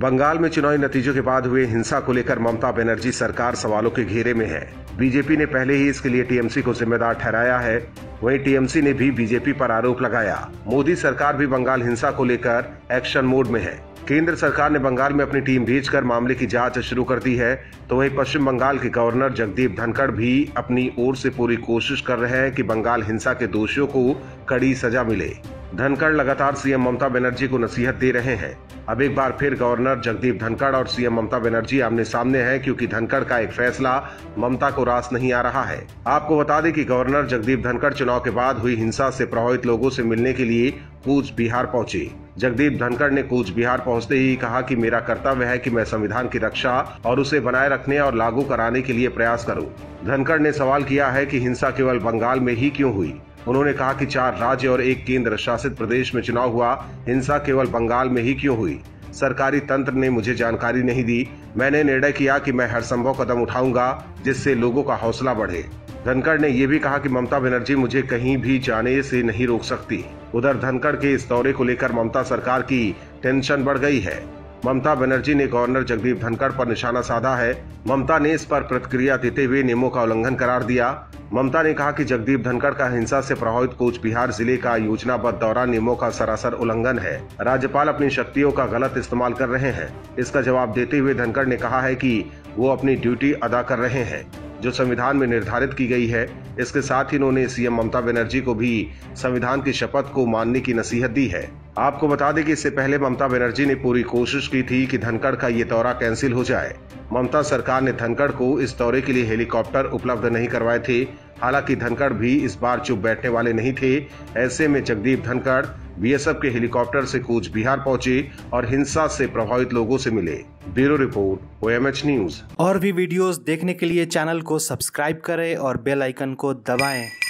बंगाल में चुनावी नतीजों के बाद हुए हिंसा को लेकर ममता बनर्जी सरकार सवालों के घेरे में है। बीजेपी ने पहले ही इसके लिए टीएमसी को जिम्मेदार ठहराया है। वहीं टीएमसी ने भी बीजेपी पर आरोप लगाया। मोदी सरकार भी बंगाल हिंसा को लेकर एक्शन मोड में है। केंद्र सरकार ने बंगाल में अपनी टीम भेजकर मामले की जांच शुरू कर दी है, तो वहीं पश्चिम बंगाल के गवर्नर जगदीप धनखड़ भी अपनी ओर से पूरी कोशिश कर रहे हैं कि बंगाल हिंसा के दोषियों को कड़ी सजा मिले। धनखड़ लगातार सीएम ममता बनर्जी को नसीहत दे रहे हैं। अब एक बार फिर गवर्नर जगदीप धनखड़ और सीएम ममता बनर्जी आमने सामने हैं, क्योंकि धनखड़ का एक फैसला ममता को रास नहीं आ रहा है। आपको बता दें कि गवर्नर जगदीप धनखड़ चुनाव के बाद हुई हिंसा से प्रभावित लोगों से मिलने के लिए कूच बिहार पहुंचे। जगदीप धनखड़ ने कूच बिहार पहुंचते ही कहा कि मेरा कर्तव्य है कि मैं संविधान की रक्षा और उसे बनाए रखने और लागू कराने के लिए प्रयास करूं। धनखड़ ने सवाल किया है कि हिंसा केवल बंगाल में ही क्यों हुई। उन्होंने कहा कि 4 राज्य और 1 केंद्र शासित प्रदेश में चुनाव हुआ, हिंसा केवल बंगाल में ही क्यों हुई। सरकारी तंत्र ने मुझे जानकारी नहीं दी। मैंने निर्णय किया कि मैं हर संभव कदम उठाऊंगा जिससे लोगों का हौसला बढ़े। धनखड़ ने यह भी कहा कि ममता बनर्जी मुझे कहीं भी जाने से नहीं रोक सकती। उधर धनखड़ के इस दौरे को लेकर ममता सरकार की टेंशन बढ़ गई है। ममता बनर्जी ने गवर्नर जगदीप धनखड़ पर निशाना साधा है। ममता ने इस पर प्रतिक्रिया देते हुए नियमों का उल्लंघन करार दिया। ममता ने कहा कि जगदीप धनखड़ का हिंसा से प्रभावित कूच बिहार जिले का योजनाबद्ध दौरा नियमों का सरासर उल्लंघन है। राज्यपाल अपनी शक्तियों का गलत इस्तेमाल कर रहे हैं। इसका जवाब देते हुए धनखड़ ने कहा है कि वो अपनी ड्यूटी अदा कर रहे हैं जो संविधान में निर्धारित की गई है। इसके साथ ही उन्होंने सीएम ममता बनर्जी को भी संविधान की शपथ को मानने की नसीहत दी है। आपको बता दें कि इससे पहले ममता बनर्जी ने पूरी कोशिश की थी कि धनखड़ का ये दौरा कैंसिल हो जाए। ममता सरकार ने धनखड़ को इस दौरे के लिए हेलीकॉप्टर उपलब्ध नहीं करवाए थे। हालांकि धनखड़ भी इस बार चुप बैठने वाले नहीं थे। ऐसे में जगदीप धनखड़ बीएसएफ के हेलीकॉप्टर से कूच बिहार पहुंचे और हिंसा से प्रभावित लोगों से मिले। Bureau report, OMH news. और भी वीडियोस देखने के लिए चैनल को सब्सक्राइब करें और बेल आइकन को दबाएं।